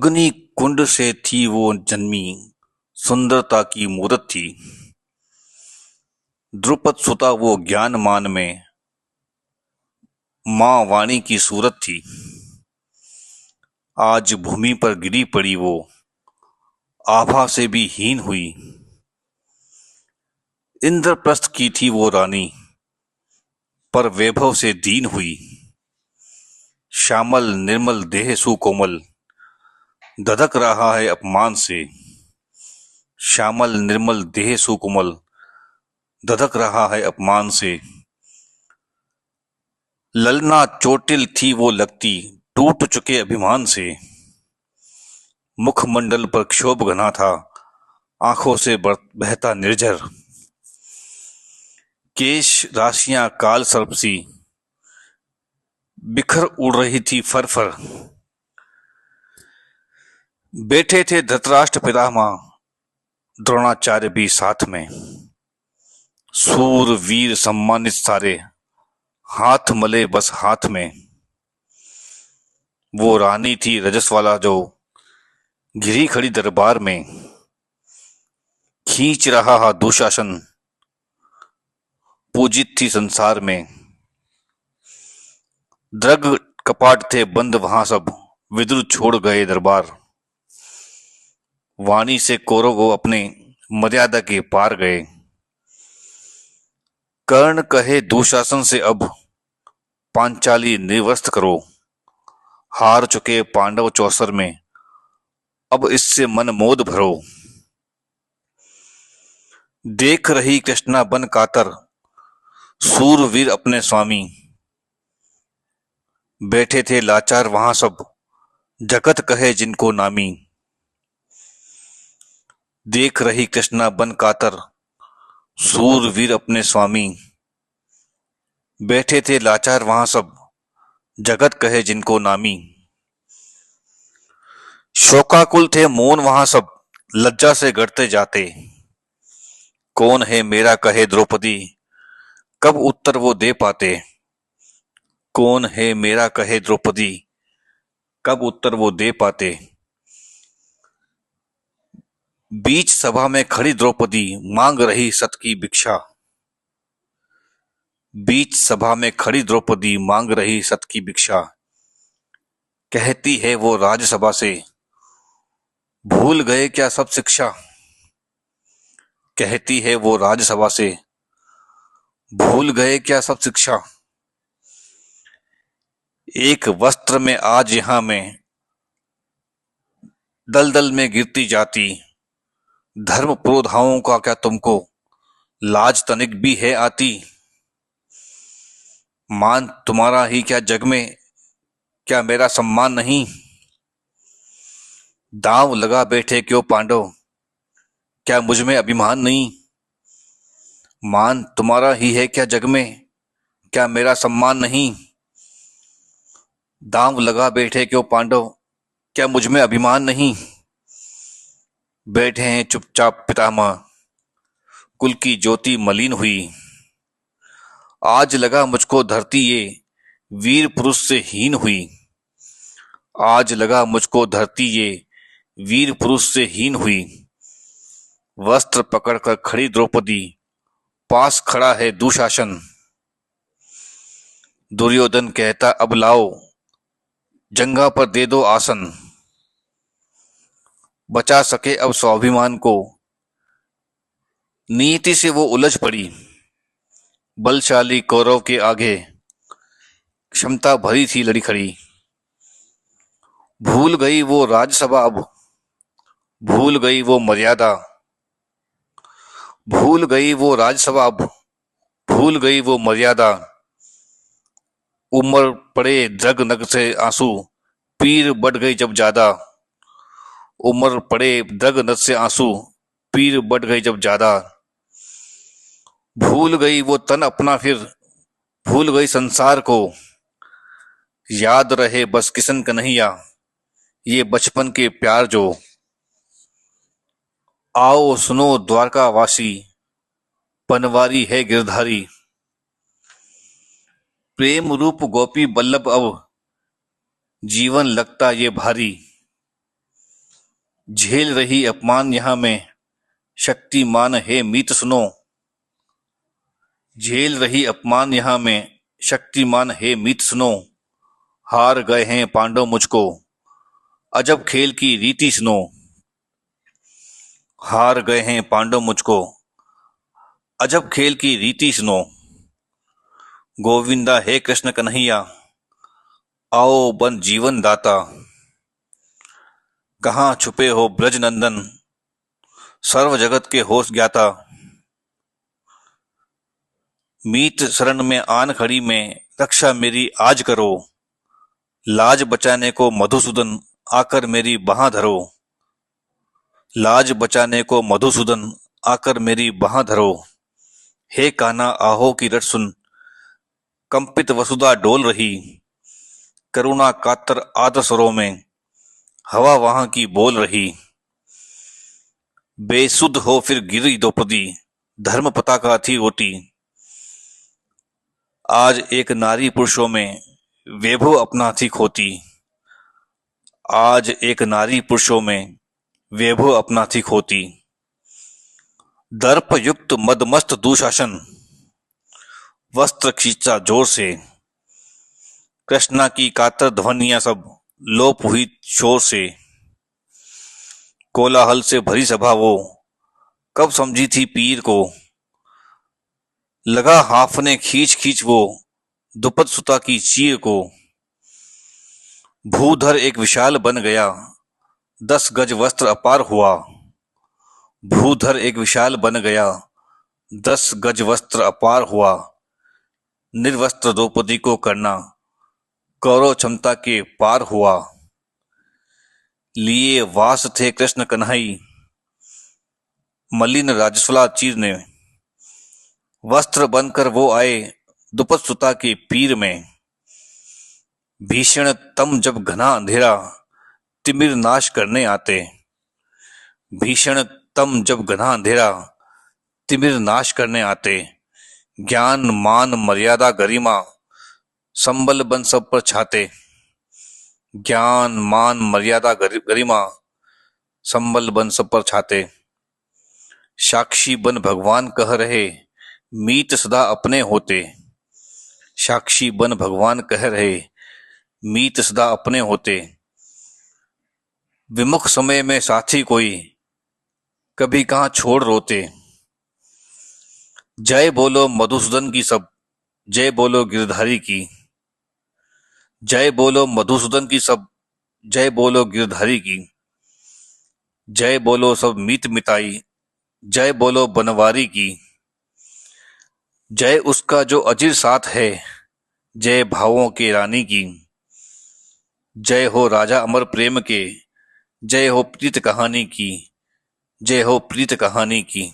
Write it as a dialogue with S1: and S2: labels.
S1: अग्नि कुंड से थी वो जन्मी, सुंदरता की मूरत थी। द्रुपद सुता वो ज्ञान मान में, मां वाणी की सूरत थी। आज भूमि पर गिरी पड़ी वो, आभा से भी हीन हुई। इंद्रप्रस्थ की थी वो रानी, पर वैभव से दीन हुई। श्यामल निर्मल देह सुकोमल, धधक रहा है अपमान से। श्यामल निर्मल देह सुकोमल, धधक रहा है अपमान से। ललना चोटिल थी वो लगती, टूट चुके अभिमान से। मुखमंडल पर क्षोभ घना था, आंखों से बहता निर्झर। केश राशियां काल सर्प सी, बिखर उड़ रही थी फर। बैठे थे धृतराष्ट्र पितामह, द्रोणाचार्य भी साथ में। सूर वीर सम्मानित सारे, हाथ मले बस हाथ में। वो रानी थी रजस्वाला जो, घिरी खड़ी दरबार में। खींच रहा दुशासन, पूजित थी संसार में। द्रग कपाट थे बंद वहां सब, विदुर छोड़ गए दरबार। वाणी से कौरव वो अपने मर्यादा के पार गए। कर्ण कहे दुशासन से अब, पांचाली निर्वस्त करो। हार चुके पांडव चौसर में, अब इससे मन मोद भरो। देख रही कृष्णा बन कातर, सूरवीर अपने स्वामी। बैठे थे लाचार वहां सब, जगत कहे जिनको नामी। देख रही कृष्णा बन कातर, सूरवीर अपने स्वामी। बैठे थे लाचार वहां सब, जगत कहे जिनको नामी। शोकाकुल थे मौन वहां सब, लज्जा से गड़ते जाते। कौन है मेरा कहे द्रौपदी, कब उत्तर वो दे पाते। कौन है मेरा कहे द्रौपदी, कब उत्तर वो दे पाते। बीच सभा में खड़ी द्रौपदी, मांग रही सत की भिक्षा। बीच सभा में खड़ी द्रौपदी, मांग रही सत की भिक्षा। कहती है वो राजसभा से, भूल गए क्या सब शिक्षा। कहती है वो राजसभा से, भूल गए क्या सब शिक्षा। एक वस्त्र में आज यहां में, दलदल में गिरती जाती। धर्म पुरोधाओं का क्या तुमको, लाज तनिक भी है आती। मान तुम्हारा ही क्या जग में, क्या मेरा सम्मान नहीं। दांव लगा बैठे क्यों पांडव, क्या मुझ में अभिमान नहीं। मान तुम्हारा ही है क्या जग में, क्या मेरा सम्मान नहीं। दांव लगा बैठे क्यों पांडव, क्या मुझ में अभिमान नहीं। बैठे हैं चुपचाप पितामह, कुल की ज्योति मलिन हुई। आज लगा मुझको धरती ये, वीर पुरुष से हीन हुई। आज लगा मुझको धरती ये, वीर पुरुष से हीन हुई। वस्त्र पकड़कर खड़ी द्रौपदी, पास खड़ा है दुशासन। दुर्योधन कहता अब लाओ, जंगा पर दे दो आसन। बचा सके अब स्वाभिमान को, नीति से वो उलझ पड़ी। बलशाली कौरव के आगे, क्षमता भरी थी लड़ी खड़ी। भूल गई वो राजसभा अब, भूल गई वो मर्यादा। भूल गई वो राजसभा अब, भूल गई वो मर्यादा। उमर पड़े जग नग से आंसू, पीर बढ़ गई जब ज्यादा। उमर पड़े दग नद से आंसू, पीर बढ़ गई जब ज्यादा। भूल गई वो तन अपना फिर, भूल गई संसार को। याद रहे बस किशन कन्हैया, ये बचपन के प्यार जो। आओ सुनो द्वारका वासी, पनवारी है गिरधारी। प्रेम रूप गोपी बल्लभ अब, जीवन लगता ये भारी। झेल रही अपमान यहाँ में शक्तिमान है मीत सुनो। झेल रही अपमान यहाँ में शक्तिमान है मीत सुनो। हार गए हैं पांडव मुझको अजब खेल की रीति सुनो। हार गए हैं पांडव मुझको अजब खेल की रीति सुनो। गोविंदा हे कृष्ण कन्हैया आओ बन जीवन दाता। कहाँ छुपे हो ब्रज नंदन सर्व जगत के होश ज्ञाता। मीत शरण में आन खड़ी में रक्षा मेरी आज करो। लाज बचाने को मधुसूदन आकर मेरी बाह धरो। लाज बचाने को मधुसूदन आकर मेरी बाह धरो। हे कान्हा आहो की रट सुन कंपित वसुधा डोल रही। करुणा कातर आर्द्र स्वरों में हवा वहां की बोल रही। बेसुध हो फिर गिरी द्रौपदी धर्म पताका थी ओटी। आज एक नारी पुरुषों में वैभव अपना थी खोती। आज एक नारी पुरुषों में वैभव अपना थी खोती। दर्प युक्त मदमस्त दुशासन वस्त्र खींचा जोर से। कृष्णा की कातर ध्वनियां सब लोप हुई शोर से। कोलाहल से भरी सभा वो कब समझी थी पीर को। लगा हाफने खींच खींच वो दुपद सुता की चीर को। भूधर एक विशाल बन गया 10 गज वस्त्र अपार हुआ। भूधर एक विशाल बन गया 10 गज वस्त्र अपार हुआ। निर्वस्त्र द्रौपदी को करना कौरव क्षमता के पार हुआ। लिए वास थे कृष्ण कन्हई मलिन राजसुला चीरने। वस्त्र बनकर वो आए दुपद सुता के पीर में। भीषण तम जब घना अंधेरा तिमिर नाश करने आते। भीषण तम जब घना अंधेरा तिमिर नाश करने आते। ज्ञान मान मर्यादा गरिमा संबल बन सब पर छाते। ज्ञान मान मर्यादा गरिमा संबल बन सब पर छाते। साक्षी बन भगवान कह रहे मीत सदा अपने होते। साक्षी बन भगवान कह रहे मीत सदा अपने होते। विमुख समय में साथी कोई कभी कहाँ छोड़ रोते। जय बोलो मधुसूदन की सब जय बोलो गिरधारी की। जय बोलो मधुसूदन की सब जय बोलो गिरधारी की। जय बोलो सब मीत मिताई जय बोलो बनवारी की। जय उसका जो अजीर साथ है जय भावों के रानी की। जय हो राजा अमर प्रेम के जय हो प्रीत कहानी की। जय हो प्रीत कहानी की।